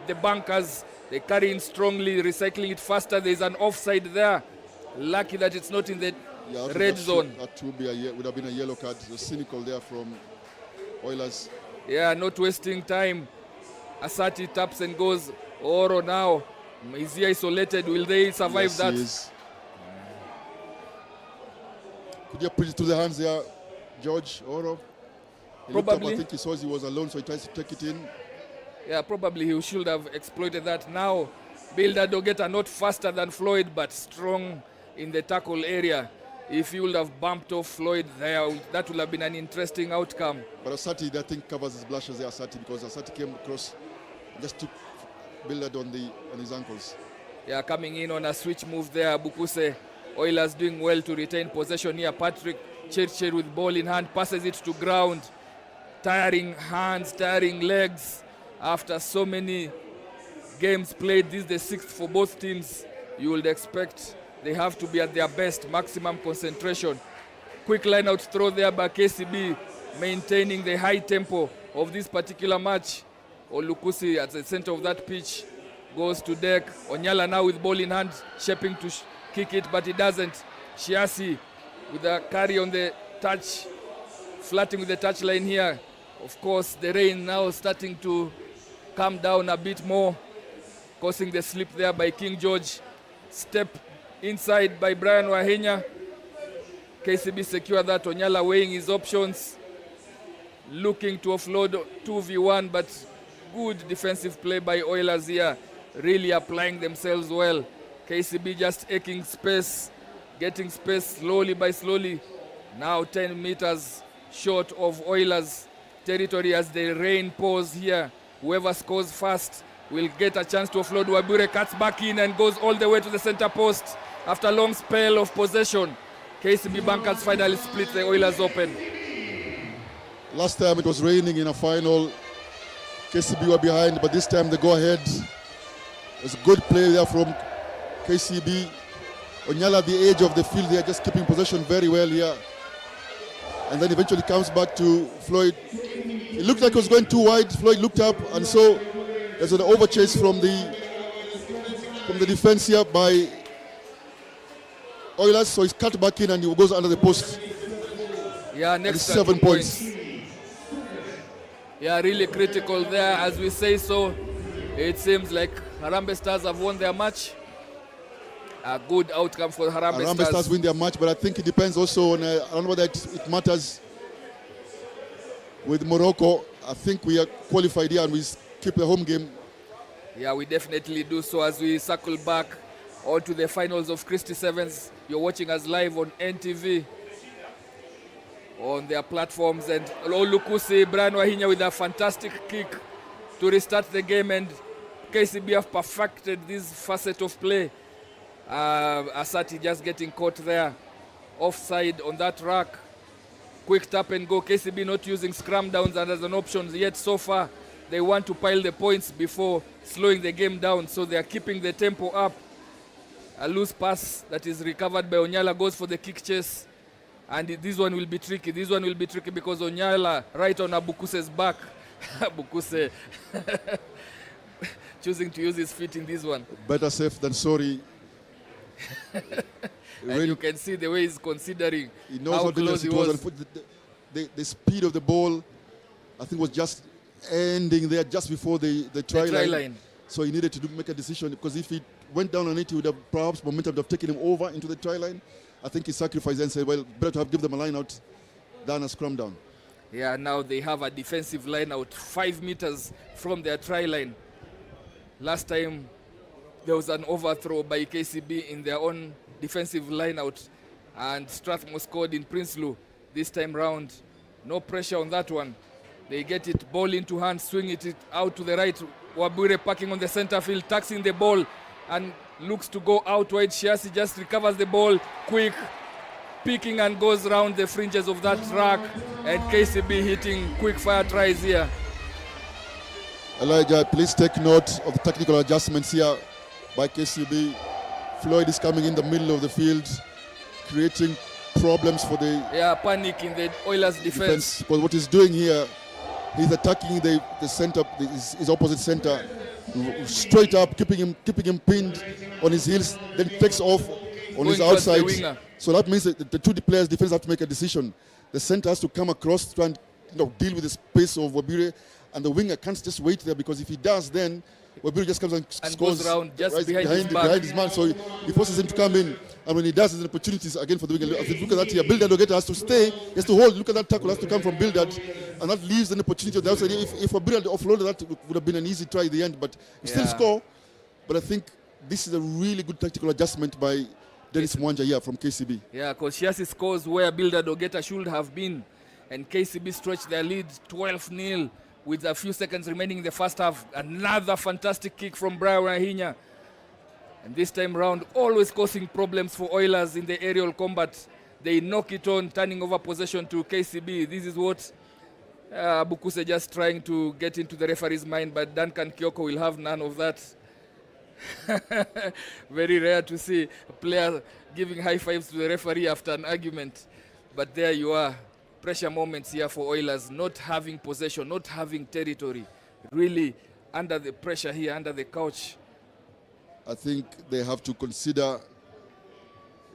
the bunkers. They carry in strongly, recycling it faster. There's an offside there. Lucky that it's not in the red zone. That would have been a yellow card. It was cynical there from Oilers. Yeah, not wasting time. Asati taps and goes. Oro now. Is he isolated? Will they survive Yes, that? he is. Could you put it to the hands there, George Oro? He looked up, Probably. I think he saw he was alone, so he tries to take it in. Yeah, probably he should have exploited that. Now, Builder Dogeta not faster than Floyd, but strong in the tackle area. If he would have bumped off Floyd there, that would have been an interesting outcome. But Asati, I think, covers his blushes there, Asati, because Asati came across, just took Builder on his ankles. Yeah, coming in on a switch move there, Bukuse. Oilers doing well to retain possession here. Patrick Churchill with ball in hand, passes it to ground. Tiring hands, tiring legs. After so many games played, this is the sixth for both teams. You would expect they have to be at their best, maximum concentration. Quick line out throw there by KCB, maintaining the high tempo of this particular match. Olukusi at the center of that pitch goes to deck. Onyala now with ball in hand, shaping to kick it, but he doesn't. Shiasi with a carry on the touch, flirting with the touch line here. Of course, the rain now starting to come down a bit more, causing the slip there by King George. Step inside by Brian Wahenya. KCB secure that. Onyala weighing his options, looking to offload 2v1, but good defensive play by Oilers here, really applying themselves well. KCB just aching space, getting space slowly by slowly. Now 10 meters short of Oilers territory as the rain pours here. Whoever scores first will get a chance to offload. Wabure cuts back in and goes all the way to the center post after a long spell of possession. KCB Bunkers finally split the Oilers open. Last time it was raining in a final. KCB were behind, but this time they go ahead. There's a good play there from KCB. Onyala at the edge of the field, they are just keeping possession very well here. And then eventually comes back to Floyd. It looked like it was going too wide. Floyd looked up, and so there's an overchase from the defense here by Oilers. So he's cut back in and he goes under the post. Yeah, next 7 points. Yeah, really critical there. As we say so, it seems like Harambee Stars have won their match. A good outcome for Harambee Stars win their match, but I think it depends also on, I don't know whether it matters with Morocco. I think we are qualified here and we keep the home game. Yeah, we definitely do so as we circle back onto the finals of Christie7s. You're watching us live on NTV on their platforms, and Olukusi, Brian Wahinya with a fantastic kick to restart the game, and KCB have perfected this facet of play. Asati just getting caught there, offside on that rack. Quick tap and go. KCB not using scrum downs as an option yet so far. They want to pile the points before slowing the game down, so they are keeping the tempo up. A loose pass that is recovered by Onyala goes for the kick chase, and this one will be tricky. This one will be tricky because Onyala right on Abukuse's back. Abukuse choosing to use his feet in this one. Better safe than sorry. And you can see the way he's considering. He knows how how close he dangerous was. it was. The speed of the ball, I think, was just ending there just before the try line. So he needed to make a decision, because if he went down on it, he would have perhaps momentum would have taken him over into the try line. I think he sacrificed and said, well, better to have give them a line out than a scrum down. Yeah, now they have a defensive line out 5 meters from their try line. Last time there was an overthrow by KCB in their own defensive line out, and Strathmore scored in Prinsloo. This time round, no pressure on that one. They get it, ball into hand, swing it out to the right. Wabure parking on the center field, taxing the ball and looks to go out wide. Shiasi just recovers the ball quick, picking and goes around the fringes of that track, and KCB hitting quick fire tries here. Elijah, please take note of the technical adjustments here by KCB. Floyd is coming in the middle of the field, creating problems for the panic in the Oilers defense. Because what he's doing here, he's attacking the center, his opposite center, straight up, keeping him pinned on his heels, then takes off on his Going towards the outside. winger. So that means that the two players defense have to make a decision. The center has to come across, try and deal with the space of Wabire, and the winger can't just wait there, because if he does, then Wabire just comes and scores goes round just right behind his man. So he forces him to come in, and when he does, there's opportunities again for the winger. If you look at that here, Bildad Ogeta has to stay, he has to hold. Look at that tackle, has to come from Bildad, and that leaves an opportunity on the outside. If Wabire had offloaded that, would have been an easy try at the end, but he still score. But I think this is a really good tactical adjustment by Dennis Mwanja here from KCB. Yeah, because Shiasi scores where Bildad Ogeta should have been, and KCB stretched their lead 12-0 with a few seconds remaining in the first half. Another fantastic kick from Brian Rahinya. And this time round, always causing problems for Oilers in the aerial combat. They knock it on, turning over possession to KCB. This is what Bukuse just trying to get into the referee's mind, but Duncan Kyoko will have none of that. Very rare to see a player giving high fives to the referee after an argument. But there you are. Pressure moments here for Oilers, not having possession, not having territory. Really under the pressure here, under the couch. I think they have to consider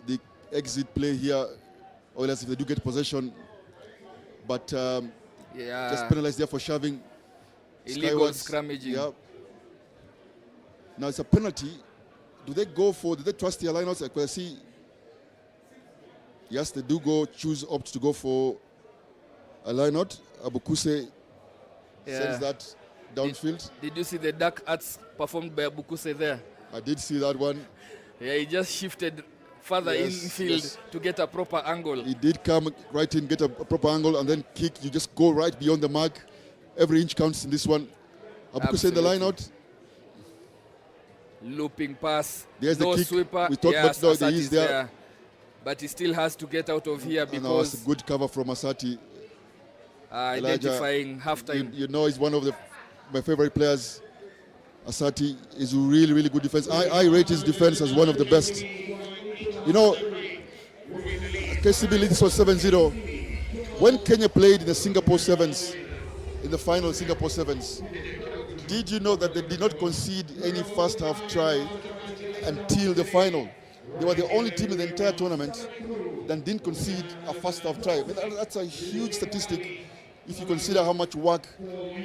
the exit play here, Oilers, if they do get possession. But just penalized there for shoving. Illegal scrummaging. Yeah. Now it's a penalty. Do they trust their lineouts? I see. Yes, they do opt to go for a lineout. Abukuse sends that downfield. Did you see the dark arts performed by Abukuse there? I did see that one. Yeah, he just shifted further infield to get a proper angle. He did come right in, get a proper angle, and then kick. You just go right beyond the mark. Every inch counts in this one. Abukuse in the lineout. Looping pass. There's no the kick. Sweeper. We talked about the ease there. But he still has to get out of here because it's a good cover from Asati. Identifying halftime. You know, he's one of my favorite players. Asati is really, really good defense. I rate his defense as one of the best. You know, KCB lead this was 7-0. When Kenya played in the Singapore Sevens, in the final Singapore Sevens, did you know that they did not concede any first half try until the final? They were the only team in the entire tournament that didn't concede a first half try. I mean, that's a huge statistic if you consider how much work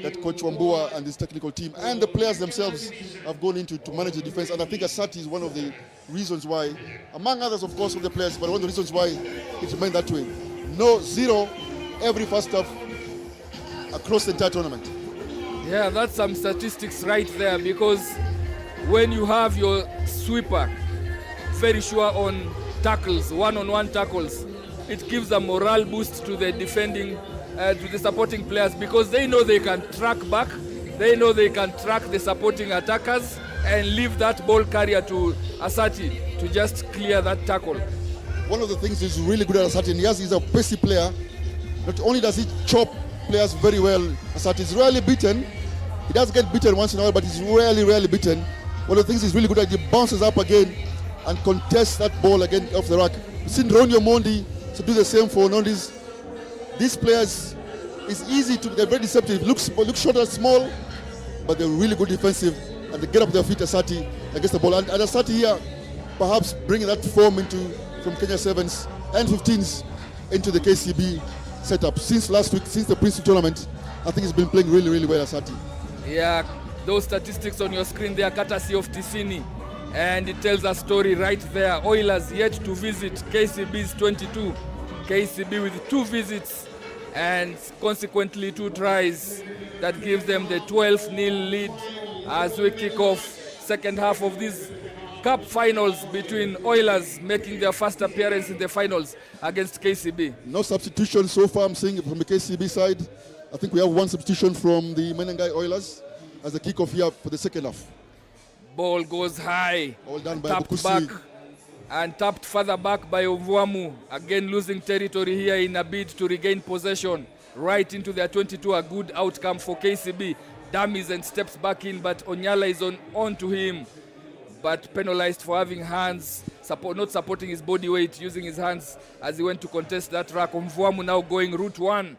that Coach Wambua and his technical team and the players themselves have gone into to manage the defense. And I think Asati is one of the reasons why, among others, of course, of the players, but one of the reasons why it remained that way. No, 0 every first half across the entire tournament. Yeah, that's some statistics right there, because when you have your sweeper very sure on tackles, one-on-one tackles, it gives a morale boost to the defending, to the supporting players, because they know they can track back, they know they can track the supporting attackers and leave that ball carrier to Asati to just clear that tackle. One of the things he's really good at, Asati, and yes, he's a pacey player. Not only does he chop players very well, Asati is rarely beaten. He does get beaten once in a while, but he's rarely beaten. One of the things he's really good at, he bounces up again and contests that ball again off the rack. We've seen Ronyo Mondi to do the same for Nondis. These players, it's easy to, they're very deceptive. Look short and small, but they're really good defensive, and they get up their feet, Asati, against the ball. And Asati here, perhaps bringing that form from Kenya 7s and 15s into the KCB setup. Since last week, since the Prince tournament, I think he's been playing really well, Asati. Yeah, those statistics on your screen, they are courtesy of Ticini. And it tells a story right there. Oilers yet to visit KCB's 22. KCB with 2 visits and consequently 2 tries. That gives them the 12-0 lead as we kick off second half of these cup finals between Oilers making their first appearance in the finals against KCB. No substitution so far, I'm seeing from the KCB side. I think we have 1 substitution from the Menengai Oilers as a kickoff here for the second half. Ball goes high, all done by tapped Bukusi. back and tapped further back by Ovwamu. Again losing territory here in a bid to regain possession. Right into their 22, a good outcome for KCB. Dummies and steps back in, but Onyala is on to him. But penalized for having hands, not supporting his body weight, using his hands as he went to contest that rack. Ovwamu now going route 1.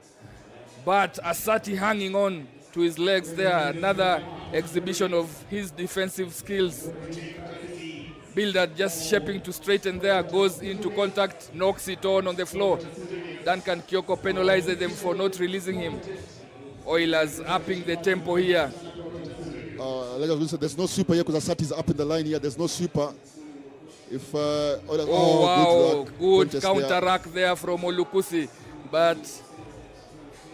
But Asati hanging on to his legs there. Another exhibition of his defensive skills. Builder just shaping to straighten there, goes into contact, knocks it on the floor. Duncan Kyoko penalizes them for not releasing him. Oilers upping the tempo here. Like I was going to say, there's no super here because Asati is up in the line here. There's no super. If Oilers, wow, good counter rack there from Olukusi. But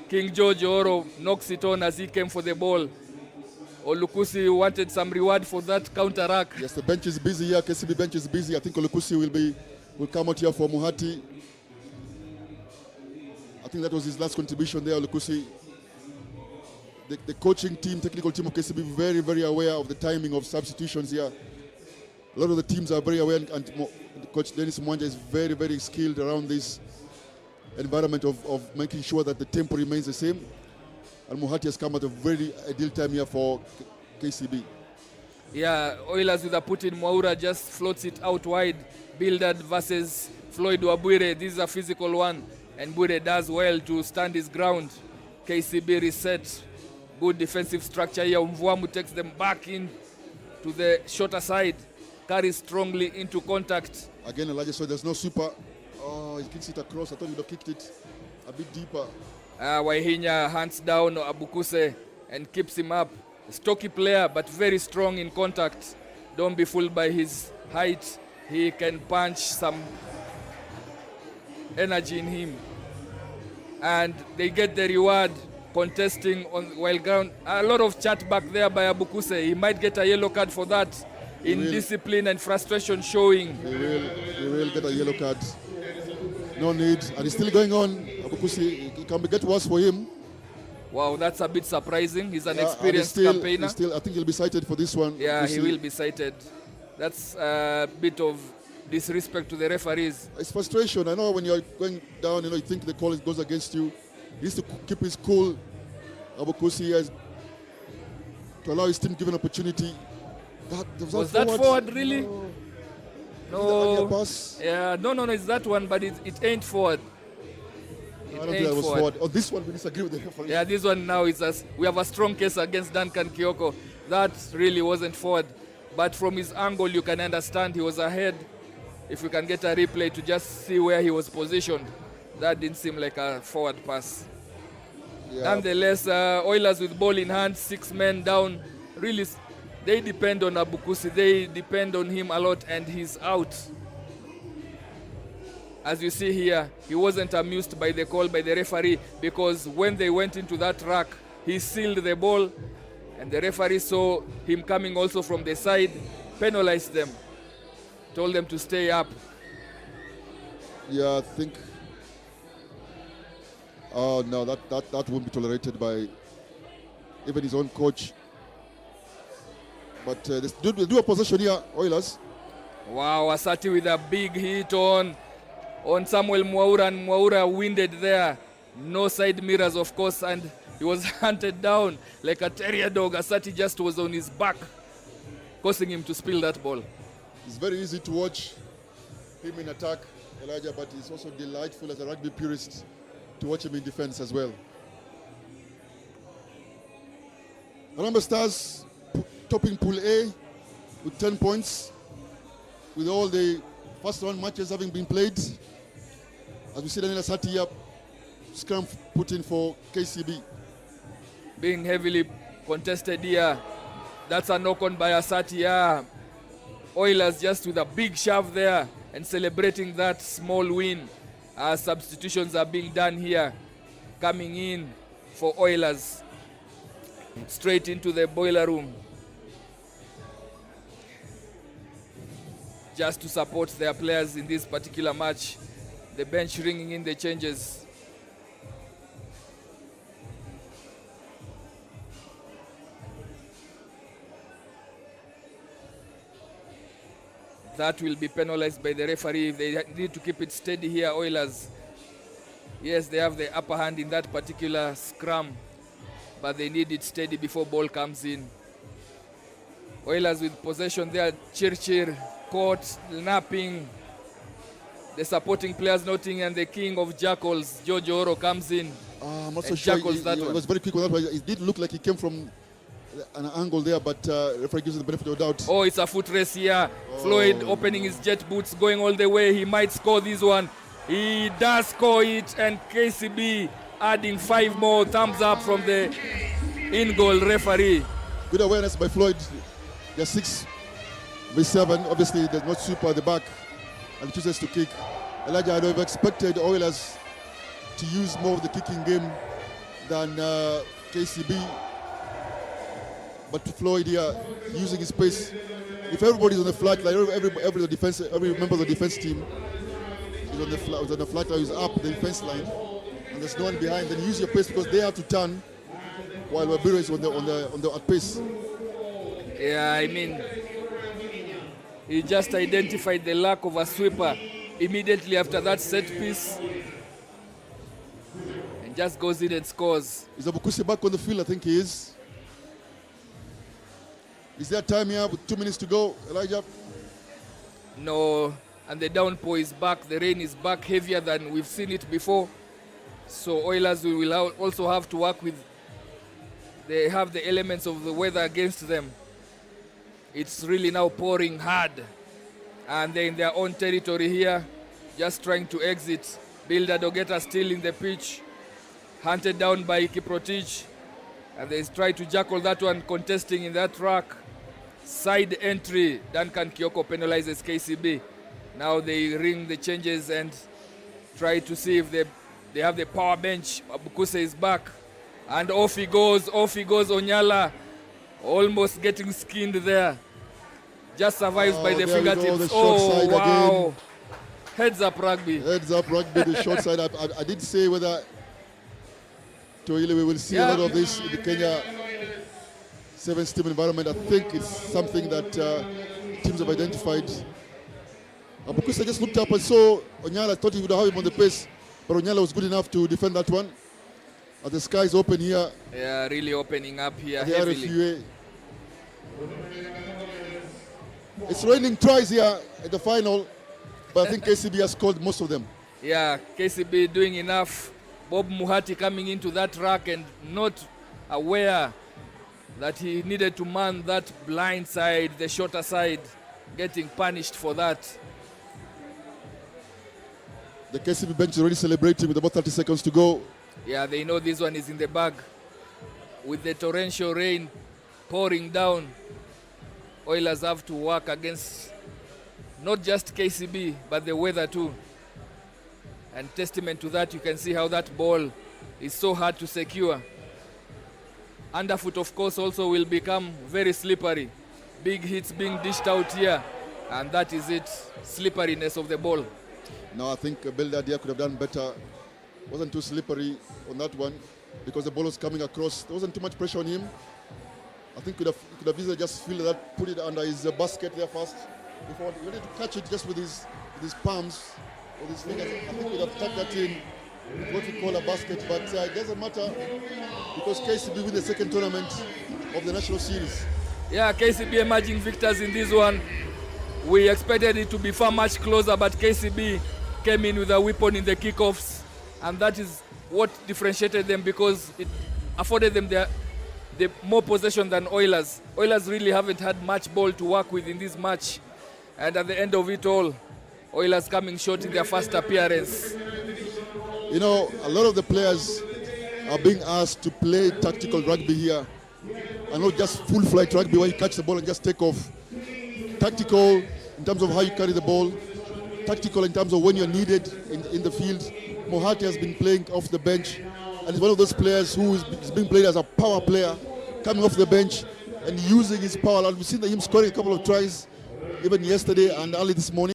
King George Oro knocks it on as he came for the ball. Olukusi wanted some reward for that counter rack. Yes, the bench is busy here. KCB bench is busy. I think Olukusi will come out here for Muhati. I think that was his last contribution there, Olukusi. The coaching team, technical team of KCB, very, very aware of the timing of substitutions here. A lot of the teams are very aware, and Coach Dennis Mwanja is very, very skilled around this environment of making sure that the tempo remains the same. And Muhati has come at a very ideal time here for KCB. Yeah, Oilers with a put in. Mwaura just floats it out wide. Bildad versus Floyd Wabwire. This is a physical one. And Bwire does well to stand his ground. KCB reset. Good defensive structure here. Mvuamu takes them back in to the shorter side. Carries strongly into contact. Again, Elijah, so there's no super. Oh, he kicks it across. I thought he would have kicked it a bit deeper. Waihinya hands down Abukuse and keeps him up. Stocky player, but very strong in contact. Don't be fooled by his height. He can punch some energy in him. And they get the reward contesting on wild ground. A lot of chat back there by Abukuse. He might get a yellow card for that. Indiscipline and frustration showing. He will get a yellow card. No need. And it's still going on. Abukusi, it can get worse for him. Wow, that's a bit surprising. He's an experienced campaigner. I think he'll be cited for this one. Yeah, he will be cited. That's a bit of disrespect to the referees. It's frustration. I know when you're going down, you think the call goes against you. He needs to keep his cool. Abukusi has to allow his team given opportunity. Was that forward really? No. Yeah, no, it's that one, but it ain't forward. I don't think that was forward. Oh, this one we disagree with the referee. Yeah, this one now is we have a strong case against Duncan Kyoko. That really wasn't forward. But from his angle, you can understand he was ahead. If we can get a replay to just see where he was positioned, that didn't seem like a forward pass. Yeah. Nonetheless, Oilers with ball in hand, 6 men down. Really, they depend on Abukusi. They depend on him a lot, and he's out. As you see here, he wasn't amused by the call by the referee because when they went into that rack, he sealed the ball, and the referee saw him coming also from the side, penalized them, told them to stay up. Yeah, I think. Oh no, that won't be tolerated by even his own coach. But they do a possession here, Oilers. Wow, Asati with a big hit on Samuel Mwaura, and Mwaura winded there. No side mirrors, of course, and he was hunted down like a terrier dog. Asati just was on his back, causing him to spill that ball. It's very easy to watch him in attack, Elijah, but it's also delightful as a rugby purist to watch him in defense as well. Harambee Stars topping Pool A with 10 points, with all the first round matches having been played. As we see Daniel Asati here, scrum put in for KCB. Being heavily contested here. That's a knock on by Asati. Yeah. Oilers just with a big shove there and celebrating that small win. Substitutions are being done here. Coming in for Oilers. Straight into the boiler room. Just to support their players in this particular match. The bench ringing in the changes. That will be penalized by the referee if they need to keep it steady here, Oilers. Yes, they have the upper hand in that particular scrum, but they need it steady before ball comes in. Oilers with possession there. Chirchir caught napping. the supporting players noting, and the king of jackals, George Oro, comes in. I'm not so And sure. jackals that He one. was very quick on that one. It did look like he came from an angle there, but referee gives him the benefit of the doubt. Oh, it's a foot race here. Floyd opening his jet boots, going all the way. He might score this one. He does score it, and KCB adding 5 more. Thumbs up from the in-goal referee. Good awareness by Floyd. They're 6v7. Obviously, there's not super at the back, and he chooses to kick. Elijah, I'd have expected Oilers to use more of the kicking game than KCB. But Floyd here using his pace. If everybody's on the flat line, every member of the defense team is on the flat line, is up the defense line, and there's no one behind, then use your pace because they have to turn while Wabiro is on the at pace. Yeah, I mean, he just identified the lack of a sweeper immediately after that set piece, and just goes in and scores. Is Abukuse back on the field? I think he is. Is there time here with 2 minutes to go, Elijah? No, and the downpour is back. The rain is back, heavier than we've seen it before. So Oilers will also have to work with. They have the elements of the weather against them. It's really now pouring hard, and they're in their own territory here, just trying to exit. Builder Dogeta still in the pitch, hunted down by Kiprotich, and they try to jackal that one, contesting in that track. Side entry, Duncan Kioko penalizes KCB. Now they ring the changes and try to see if they have the power bench. Abukuse is back, and off he goes Onyala, almost getting skinned there. Just survives by the there we go, fingertips. the short side Wow. again. Heads up rugby. Heads up rugby, the short side. I did say whether we will see a lot of this in the Kenya 7s team environment. I think it's something that teams have identified. Abukuse just looked up and saw Onyala, thought he would have him on the pace, but Onyala was good enough to defend that one. The sky is open here. Yeah, really opening up here The heavily. RFUA. It's raining twice here at the final, but I think KCB has scored most of them. Yeah, KCB doing enough. Bob Muhati coming into that rack and not aware that he needed to man that blind side, the shorter side, getting punished for that. The KCB bench is already celebrating with about 30 seconds to go. Yeah, they know this one is in the bag. With the torrential rain pouring down, Oilers have to work against not just KCB, but the weather too. And testament to that, you can see how that ball is so hard to secure. Underfoot, of course, also will become very slippery. Big hits being dished out here, and that is it, slipperiness of the ball. No, I think Beldadia could have done better. Wasn't too slippery on that one because the ball was coming across. There wasn't too much pressure on him. I think he could have easily just fielded that, put it under his basket there first. Before he wanted to catch it just with his palms or his fingers. I think he would have tucked that in what we call a basket, but it doesn't matter because KCB win the second tournament of the National Series. Yeah, KCB emerging victors in this one. We expected it to be far much closer, but KCB came in with a weapon in the kickoffs, and that is what differentiated them because it afforded them the more possession than Oilers. Oilers really haven't had much ball to work with in this match, and at the end of it all, Oilers coming short in their first appearance. You know, a lot of the players are being asked to play tactical rugby here and not just full flight rugby where you catch the ball and just take off. Tactical in terms of how you carry the ball, tactical in terms of when you're needed in the field. Mohati has been playing off the bench and is one of those players who is being played as a power player, coming off the bench and using his power. And we've seen him scoring a couple of tries even yesterday and early this morning.